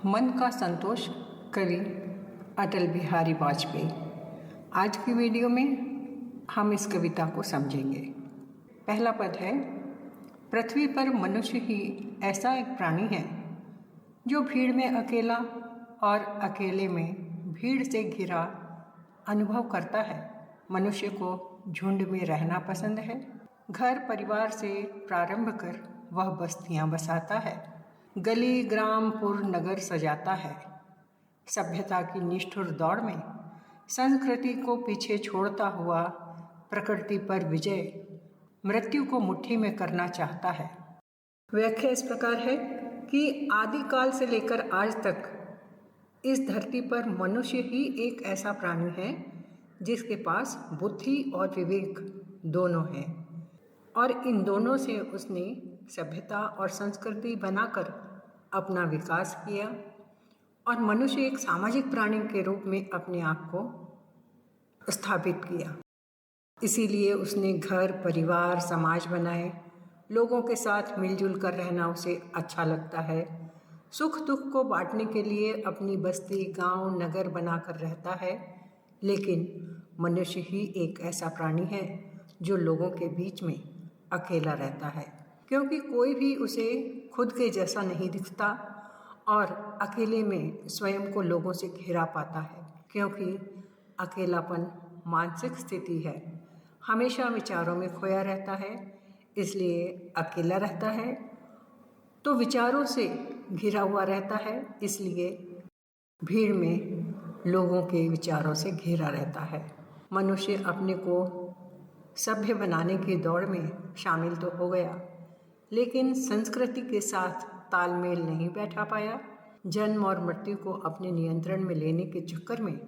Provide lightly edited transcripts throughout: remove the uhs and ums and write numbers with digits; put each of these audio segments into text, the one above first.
मन का संतोष कवि अटल बिहारी वाजपेयी। आज की वीडियो में हम इस कविता को समझेंगे। पहला पद है, पृथ्वी पर मनुष्य ही ऐसा एक प्राणी है जो भीड़ में अकेला और अकेले में भीड़ से घिरा अनुभव करता है। मनुष्य को झुंड में रहना पसंद है। घर परिवार से प्रारंभ कर वह बस्तियां बसाता है, गली ग्रामपुर नगर सजाता है। सभ्यता की निष्ठुर दौड़ में संस्कृति को पीछे छोड़ता हुआ प्रकृति पर विजय मृत्यु को मुट्ठी में करना चाहता है। व्याख्या इस प्रकार है कि आदिकाल से लेकर आज तक इस धरती पर मनुष्य ही एक ऐसा प्राणी है जिसके पास बुद्धि और विवेक दोनों हैं, और इन दोनों से उसने सभ्यता और संस्कृति बनाकर अपना विकास किया और मनुष्य एक सामाजिक प्राणी के रूप में अपने आप को स्थापित किया। इसीलिए उसने घर परिवार समाज बनाए। लोगों के साथ मिलजुल कर रहना उसे अच्छा लगता है। सुख दुख को बांटने के लिए अपनी बस्ती गांव नगर बनाकर रहता है। लेकिन मनुष्य ही एक ऐसा प्राणी है जो लोगों के बीच में अकेला रहता है, क्योंकि कोई भी उसे खुद के जैसा नहीं दिखता और अकेले में स्वयं को लोगों से घिरा पाता है। क्योंकि अकेलापन मानसिक स्थिति है, हमेशा विचारों में खोया रहता है, इसलिए अकेला रहता है। तो विचारों से घिरा हुआ रहता है, इसलिए भीड़ में लोगों के विचारों से घिरा रहता है। मनुष्य अपने को सभ्य बनाने की दौड़ में शामिल तो हो गया, लेकिन संस्कृति के साथ तालमेल नहीं बैठा पाया। जन्म और मृत्यु को अपने नियंत्रण में लेने के चक्कर में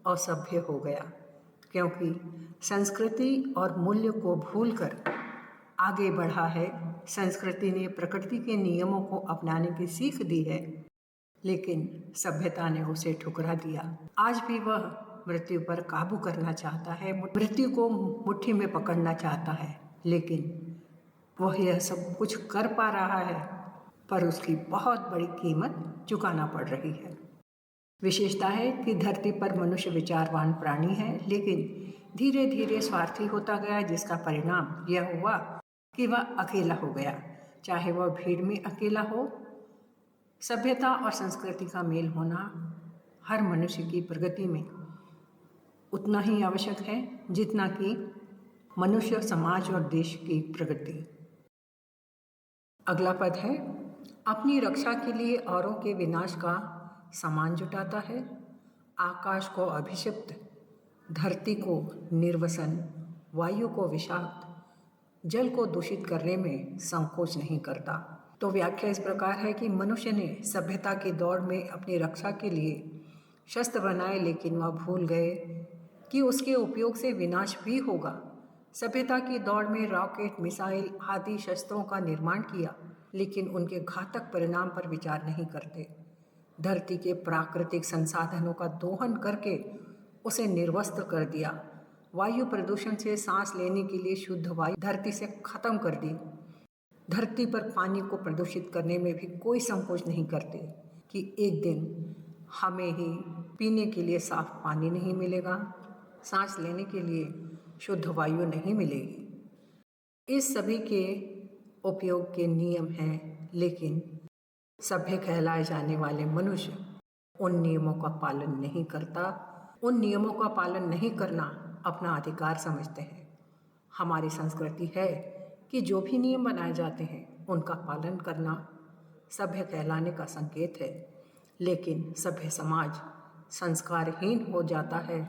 असभ्य हो गया, क्योंकि संस्कृति और मूल्य को भूलकर आगे बढ़ा है। संस्कृति ने प्रकृति के नियमों को अपनाने की सीख दी है, लेकिन सभ्यता ने उसे ठुकरा दिया। आज भी वह मृत्यु पर काबू करना चाहता है, मृत्यु को मुट्ठी में पकड़ना चाहता है, लेकिन वह यह सब कुछ कर पा रहा है, पर उसकी बहुत बड़ी कीमत चुकाना पड़ रही है। विशेषता है कि धरती पर मनुष्य विचारवान प्राणी है, लेकिन धीरे धीरे स्वार्थी होता गया, जिसका परिणाम यह हुआ कि वह अकेला हो गया। चाहे वह भीड़ में अकेला हो, सभ्यता और संस्कृति का मेल होना हर मनुष्य की प्रगति में उतना ही आवश्यक है जितना कि मनुष्य समाज और देश की प्रगति। अगला पद है, अपनी रक्षा के लिए औरों के विनाश का सामान जुटाता है। आकाश को अभिषिक्त, धरती को निर्वसन, वायु को विषाक्त, जल को दूषित करने में संकोच नहीं करता। तो व्याख्या इस प्रकार है कि मनुष्य ने सभ्यता की दौड़ में अपनी रक्षा के लिए शस्त्र बनाए, लेकिन वह भूल गए कि उसके उपयोग से विनाश भी होगा। सभ्यता की दौड़ में रॉकेट, मिसाइल आदि शस्त्रों का निर्माण किया, लेकिन उनके घातक परिणाम पर विचार नहीं करते। धरती के प्राकृतिक संसाधनों का दोहन करके उसे निर्वस्त्र कर दिया। वायु प्रदूषण से सांस लेने के लिए शुद्ध वायु धरती से खत्म कर दी। धरती पर पानी को प्रदूषित करने में भी कोई संकोच नहीं करते कि एक दिन हमें ही पीने के लिए साफ पानी नहीं मिलेगा, सांस लेने के लिए शुद्ध वायु नहीं मिलेगी। इस सभी के उपयोग के नियम हैं, लेकिन सभ्य कहलाए जाने वाले मनुष्य उन नियमों का पालन नहीं करता। उन नियमों का पालन नहीं करना अपना अधिकार समझते हैं। हमारी संस्कृति है कि जो भी नियम बनाए जाते हैं उनका पालन करना सभ्य कहलाने का संकेत है, लेकिन सभ्य समाज संस्कारहीन हो जाता है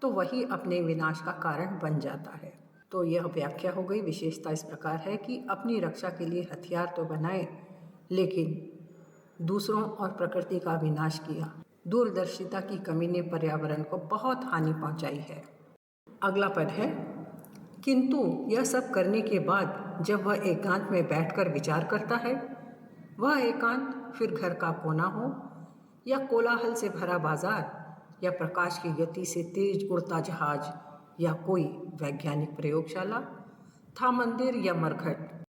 तो वही अपने विनाश का कारण बन जाता है। तो यह व्याख्या हो गई। विशेषता इस प्रकार है कि अपनी रक्षा के लिए हथियार तो बनाए, लेकिन दूसरों और प्रकृति का विनाश किया। दूरदर्शिता की कमी ने पर्यावरण को बहुत हानि पहुंचाई है। अगला पद है, किंतु यह सब करने के बाद जब वह एकांत में बैठकर विचार करता है, वह एकांत फिर घर का कोना हो या कोलाहल से भरा बाजार या प्रकाश की गति से तेज उड़ता जहाज या कोई वैज्ञानिक प्रयोगशाला, था मंदिर या मरघट।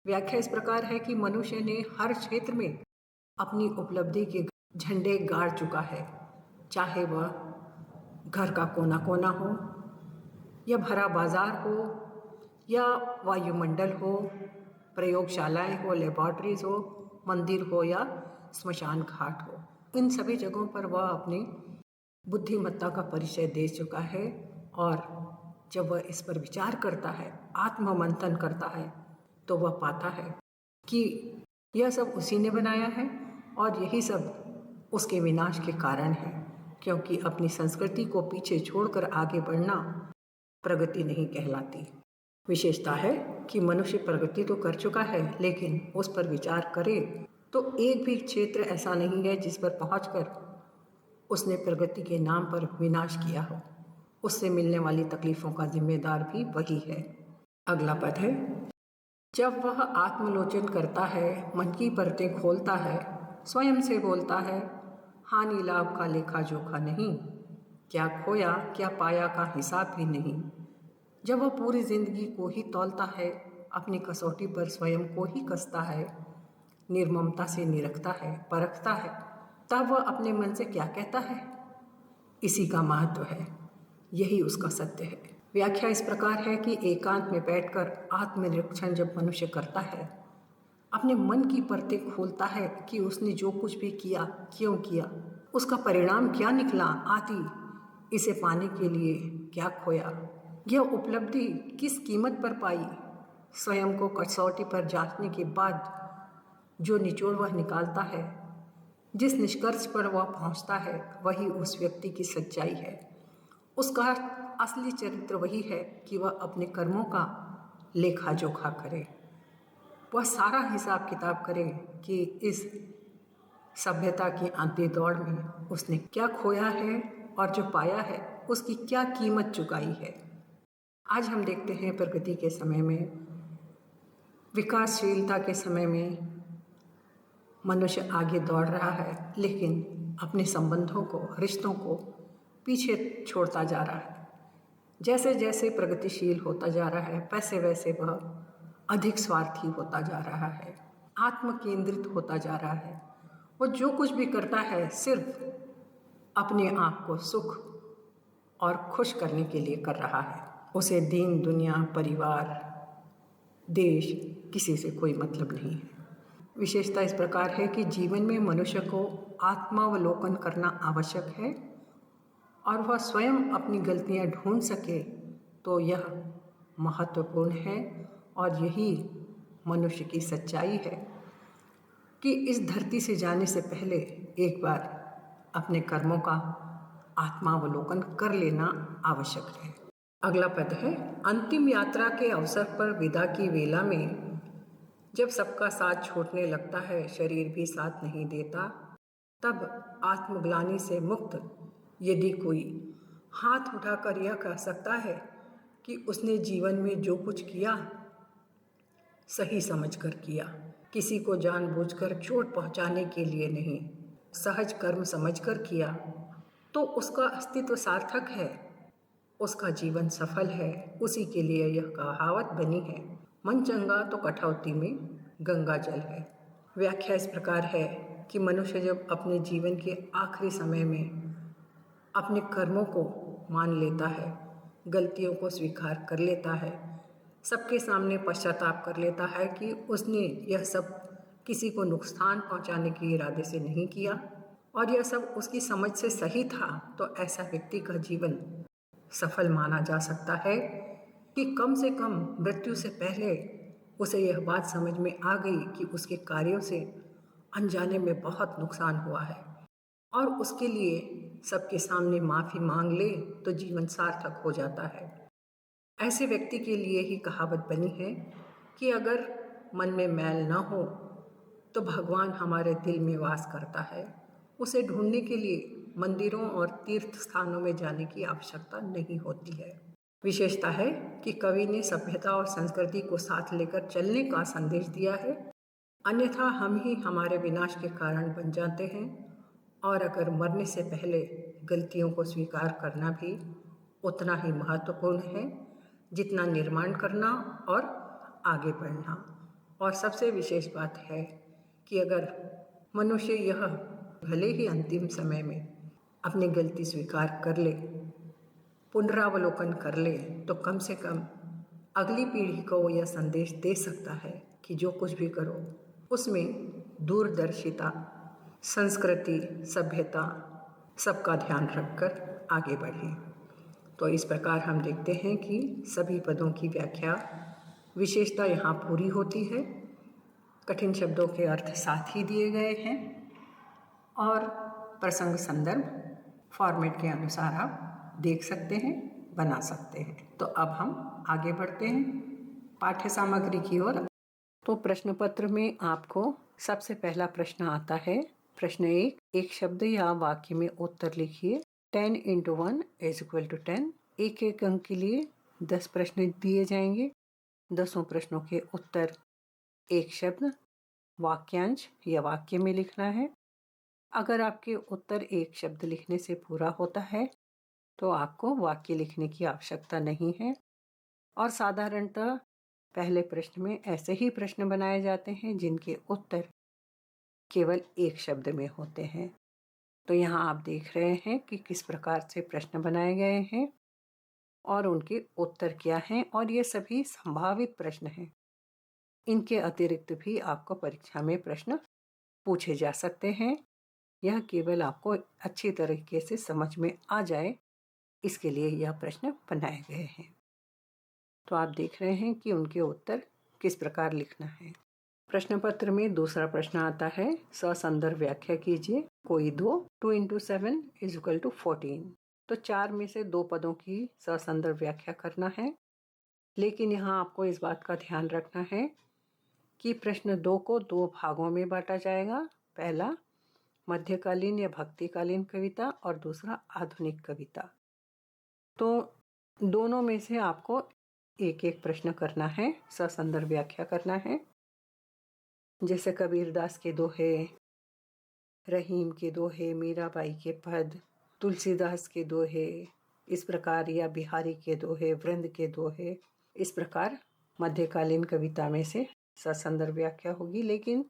व्याख्या इस प्रकार है कि मनुष्य ने हर क्षेत्र में अपनी उपलब्धि के झंडे गाड़ चुका है, चाहे वह घर का कोना कोना हो या भरा बाजार हो या वायुमंडल हो, प्रयोगशालाएं हो, लेबॉर्ट्रीज हो, मंदिर हो या स्मशान घाट हो। इन सभी जगहों पर वह अपनी बुद्धिमत्ता का परिचय दे चुका है और जब वह इस पर विचार करता है, आत्ममंथन करता है, तो वह पाता है कि यह सब उसी ने बनाया है और यही सब उसके विनाश के कारण है, क्योंकि अपनी संस्कृति को पीछे छोड़कर आगे बढ़ना प्रगति नहीं कहलाती। विशेषता है कि मनुष्य प्रगति तो कर चुका है, लेकिन उस पर विचार करे तो एक भी क्षेत्र ऐसा नहीं है जिस पर पहुंचकर उसने प्रगति के नाम पर विनाश किया हो। उससे मिलने वाली तकलीफ़ों का जिम्मेदार भी वही है। अगला पद है, जब वह आत्मलोचन करता है, मन की परतें खोलता है, स्वयं से बोलता है, हानि लाभ का लेखा जोखा नहीं, क्या खोया क्या पाया का हिसाब भी नहीं। जब वह पूरी जिंदगी को ही तौलता है, अपनी कसौटी पर स्वयं को ही कसता है, निर्ममता से निरखता है, परखता है, तब वह अपने मन से क्या कहता है? इसी का महत्व है, यही उसका सत्य है। व्याख्या इस प्रकार है कि एकांत में बैठकर आत्मनिरीक्षण जब मनुष्य करता है, अपने मन की परतें खोलता है कि उसने जो कुछ भी किया, क्यों किया, उसका परिणाम क्या निकला, आदि इसे पाने के लिए क्या खोया, यह उपलब्धि किस कीमत पर पाई। स्वयं को कसौटी पर जांचने के बाद जो निचोड़ वह निकालता है, जिस निष्कर्ष पर वह पहुंचता है, वही उस व्यक्ति की सच्चाई है। उसका असली चरित्र वही है कि वह अपने कर्मों का लेखा जोखा करे, वह सारा हिसाब किताब करे कि इस सभ्यता की अंतिम दौड़ में उसने क्या खोया है और जो पाया है उसकी क्या कीमत चुकाई है। आज हम देखते हैं प्रगति के समय में, विकासशीलता के समय में मनुष्य आगे दौड़ रहा है, लेकिन अपने संबंधों को, रिश्तों को पीछे छोड़ता जा रहा है। जैसे जैसे प्रगतिशील होता जा रहा है, वैसे वैसे वह अधिक स्वार्थी होता जा रहा है, आत्म केंद्रित होता जा रहा है। वो जो कुछ भी करता है सिर्फ अपने आप को सुख और खुश करने के लिए कर रहा है। उसे दीन दुनिया, परिवार, देश, किसी से कोई मतलब नहीं है। विशेषता इस प्रकार है कि जीवन में मनुष्य को आत्मावलोकन करना आवश्यक है और वह स्वयं अपनी गलतियां ढूंढ सके तो यह महत्वपूर्ण है और यही मनुष्य की सच्चाई है कि इस धरती से जाने से पहले एक बार अपने कर्मों का आत्मावलोकन कर लेना आवश्यक है। अगला पद है, अंतिम यात्रा के अवसर पर विदा की वेला में जब सबका साथ छूटने लगता है, शरीर भी साथ नहीं देता, तब आत्मग्लानि से मुक्त यदि कोई हाथ उठाकर यह कह सकता है कि उसने जीवन में जो कुछ किया सही समझकर किया, किसी को जानबूझकर चोट पहुंचाने के लिए नहीं, सहज कर्म समझकर किया, तो उसका अस्तित्व सार्थक है, उसका जीवन सफल है। उसी के लिए यह कहावत बनी है, मन चंगा तो कठौती में गंगा जल है। व्याख्या इस प्रकार है कि मनुष्य जब अपने जीवन के आखिरी समय में अपने कर्मों को मान लेता है, गलतियों को स्वीकार कर लेता है, सबके सामने पश्चाताप कर लेता है कि उसने यह सब किसी को नुकसान पहुंचाने के इरादे से नहीं किया और यह सब उसकी समझ से सही था, तो ऐसा व्यक्ति का जीवन सफल माना जा सकता है कि कम से कम मृत्यु से पहले उसे यह बात समझ में आ गई कि उसके कार्यों से अनजाने में बहुत नुकसान हुआ है और उसके लिए सबके सामने माफ़ी मांग ले तो जीवन सार्थक हो जाता है। ऐसे व्यक्ति के लिए ही कहावत बनी है कि अगर मन में मैल न हो तो भगवान हमारे दिल में वास करता है। उसे ढूंढने के लिए मंदिरों और तीर्थ स्थानों में जाने की आवश्यकता नहीं होती है। विशेषता है कि कवि ने सभ्यता और संस्कृति को साथ लेकर चलने का संदेश दिया है, अन्यथा हम ही हमारे विनाश के कारण बन जाते हैं। और अगर मरने से पहले गलतियों को स्वीकार करना भी उतना ही महत्वपूर्ण है जितना निर्माण करना और आगे बढ़ना। और सबसे विशेष बात है कि अगर मनुष्य यह भले ही अंतिम समय में अपनी गलती स्वीकार कर ले, पुनरावलोकन कर ले, तो कम से कम अगली पीढ़ी को यह संदेश दे सकता है कि जो कुछ भी करो उसमें दूरदर्शिता, संस्कृति, सभ्यता सबका ध्यान रखकर आगे बढ़ें। तो इस प्रकार हम देखते हैं कि सभी पदों की व्याख्या विशेषता यहाँ पूरी होती है। कठिन शब्दों के अर्थ साथ ही दिए गए हैं और प्रसंग संदर्भ फॉर्मेट के अनुसार आप देख सकते हैं, बना सकते हैं। तो अब हम आगे बढ़ते हैं पाठ्य सामग्री की ओर। तो प्रश्न पत्र में आपको सबसे पहला प्रश्न आता है। प्रश्न 1, एक शब्द या वाक्य में उत्तर लिखिए। 10 × 1 = 10। एक एक अंक के लिए 10 प्रश्न दिए जाएंगे। 10 प्रश्नों के उत्तर एक शब्द, वाक्यांश या वाक्य में लिखना है। अगर आपके उत्तर एक शब्द लिखने से पूरा होता है तो आपको वाक्य लिखने की आवश्यकता नहीं है। और साधारणतः पहले प्रश्न में ऐसे ही प्रश्न बनाए जाते हैं जिनके उत्तर केवल एक शब्द में होते हैं। तो यहाँ आप देख रहे हैं कि किस प्रकार से प्रश्न बनाए गए हैं और उनके उत्तर क्या हैं, और ये सभी संभावित प्रश्न हैं। इनके अतिरिक्त भी आपको परीक्षा में प्रश्न पूछे जा सकते हैं। यह केवल आपको अच्छी तरीके से समझ में आ जाए, इसके लिए यह प्रश्न बनाए गए हैं। तो आप देख रहे हैं कि उनके उत्तर किस प्रकार लिखना है। प्रश्न पत्र में दूसरा प्रश्न आता है, ससंदर्भ व्याख्या कीजिए। कोई दो 2 × 7 = 14। तो 4 में से 2 पदों की ससंदर्भ व्याख्या करना है। लेकिन यहाँ आपको इस बात का ध्यान रखना है कि प्रश्न 2 को 2 भागों में बांटा जाएगा। पहला मध्यकालीन या भक्तिकालीन कविता और दूसरा आधुनिक कविता। तो दोनों में से आपको एक एक प्रश्न करना है, ससंदर्भ व्याख्या करना है। जैसे कबीरदास के दोहे, रहीम के दोहे, मीराबाई के पद, तुलसीदास के दोहे, इस प्रकार, या बिहारी के दोहे, वृंद के दोहे, इस प्रकार मध्यकालीन कविता में से ससंदर्भ व्याख्या होगी। लेकिन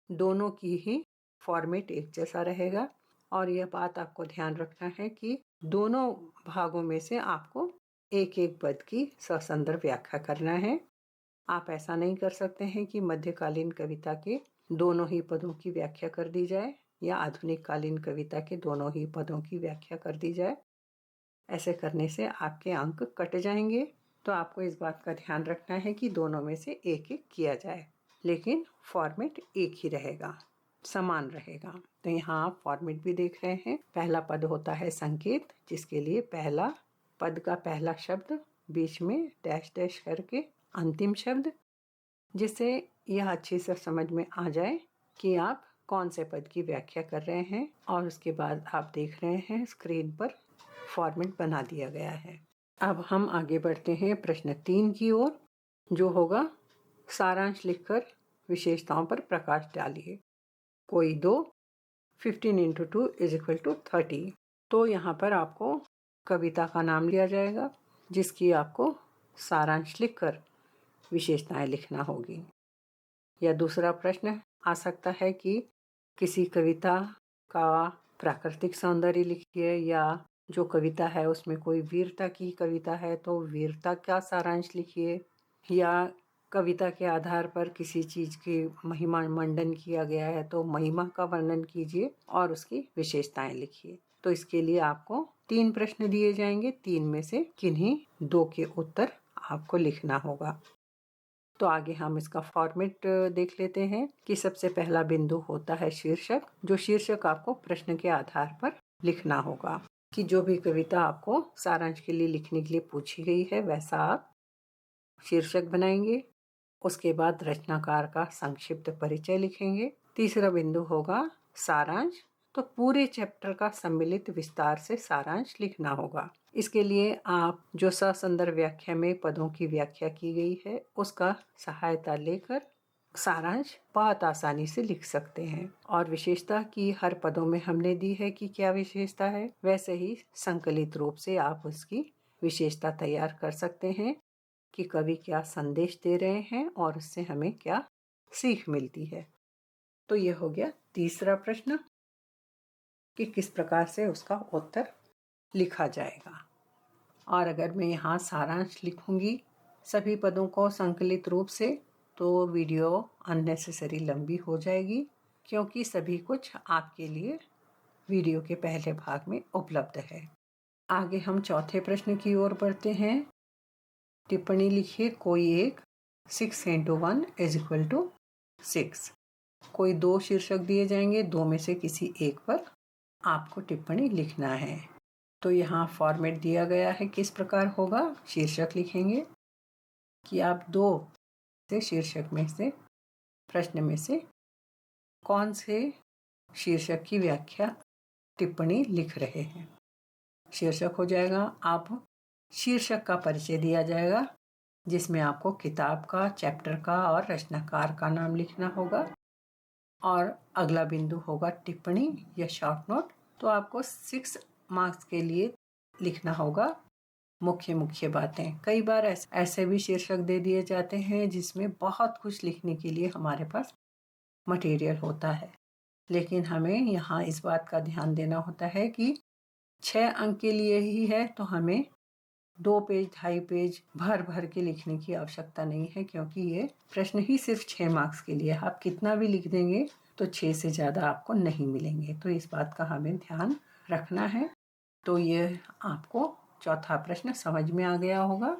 दोनों की ही फॉर्मेट एक जैसा रहेगा। और यह बात आपको ध्यान रखना है कि दोनों भागों में से आपको एक एक पद की ससंदर्भ व्याख्या करना है। आप ऐसा नहीं कर सकते हैं कि मध्यकालीन कविता के दोनों ही पदों की व्याख्या कर दी जाए या आधुनिक कालीन कविता के दोनों ही पदों की व्याख्या कर दी जाए। ऐसे करने से आपके अंक कट जाएंगे। तो आपको इस बात का ध्यान रखना है कि दोनों में से एक एक किया जाए, लेकिन फॉर्मेट एक ही रहेगा, समान रहेगा। तो यहाँ आप फॉर्मेट भी देख रहे हैं। पहला पद होता है संकेत, जिसके लिए पहला पद का पहला शब्द, बीच में डैश डैश करके अंतिम शब्द, जिससे यह अच्छे से समझ में आ जाए कि आप कौन से पद की व्याख्या कर रहे हैं। और उसके बाद आप देख रहे हैं स्क्रीन पर फॉर्मेट बना दिया गया है। अब हम आगे बढ़ते हैं प्रश्न 3 की ओर, जो होगा सारांश लिखकर विशेषताओं पर प्रकाश डालिए। कोई दो 15 × 2 = 30। तो यहाँ पर आपको कविता का नाम लिया जाएगा, जिसकी आपको सारांश लिखकर विशेषताएं लिखना होगी। या दूसरा प्रश्न आ सकता है कि किसी कविता का प्राकृतिक सौंदर्य लिखिए, या जो कविता है उसमें कोई वीरता की कविता है तो वीरता का सारांश लिखिए, या कविता के आधार पर किसी चीज की महिमा मंडन किया गया है तो महिमा का वर्णन कीजिए और उसकी विशेषताएं लिखिए। तो इसके लिए आपको 3 प्रश्न दिए जाएंगे। 3 में से किन्हीं 2 के उत्तर आपको लिखना होगा। तो आगे हम इसका फॉर्मेट देख लेते हैं कि सबसे पहला बिंदु होता है शीर्षक। जो शीर्षक आपको प्रश्न के आधार पर लिखना होगा कि जो भी कविता आपको सारांश के लिए लिखने के लिए पूछी गई है वैसा आप शीर्षक बनाएंगे। उसके बाद रचनाकार का संक्षिप्त परिचय लिखेंगे। तीसरा बिंदु होगा सारांश। तो पूरे चैप्टर का सम्मिलित विस्तार से सारांश लिखना होगा। इसके लिए आप जो ससंदर्भ व्याख्या में पदों की व्याख्या की गई है उसका सहायता लेकर सारांश बहुत आसानी से लिख सकते हैं। और विशेषता की हर पदों में हमने दी है कि क्या विशेषता है, वैसे ही संकलित रूप से आप उसकी विशेषता तैयार कर सकते हैं कि कवि क्या संदेश दे रहे हैं और उससे हमें क्या सीख मिलती है। तो यह हो गया तीसरा प्रश्न। कि किस प्रकार से उसका उत्तर लिखा जाएगा। और अगर मैं यहाँ सारांश लिखूँगी सभी पदों को संकलित रूप से तो वीडियो अननेसेसरी लंबी हो जाएगी, क्योंकि सभी कुछ आपके लिए वीडियो के पहले भाग में उपलब्ध है। आगे हम चौथे प्रश्न की ओर बढ़ते हैं। टिप्पणी लिखिए कोई एक 6 × 1 = 6। कोई 2 शीर्षक दिए जाएंगे, 2 में से किसी एक पर आपको टिप्पणी लिखना है। तो यहाँ फॉर्मेट दिया गया है, किस प्रकार होगा। शीर्षक लिखेंगे कि आप 2 से शीर्षक में से प्रश्न में से कौन से शीर्षक की व्याख्या टिप्पणी लिख रहे हैं। शीर्षक हो जाएगा, आप शीर्षक का परिचय दिया जाएगा जिसमें आपको किताब का, चैप्टर का और रचनाकार का नाम लिखना होगा। और अगला बिंदु होगा टिप्पणी या शॉर्ट नोट। तो आपको 6 मार्क्स के लिए लिखना होगा मुख्य बातें। कई बार ऐसे भी शीर्षक दे दिए जाते हैं जिसमें बहुत कुछ लिखने के लिए हमारे पास मटेरियल होता है, लेकिन हमें यहाँ इस बात का ध्यान देना होता है कि 6 अंक के लिए ही है, तो हमें 2 पेज 2.5 पेज भर के लिखने की आवश्यकता नहीं है, क्योंकि ये प्रश्न ही सिर्फ 6 मार्क्स के लिए। आप कितना भी लिख देंगे तो 6 से ज़्यादा आपको नहीं मिलेंगे, तो इस बात का हमें ध्यान रखना है। तो ये आपको चौथा प्रश्न समझ में आ गया होगा।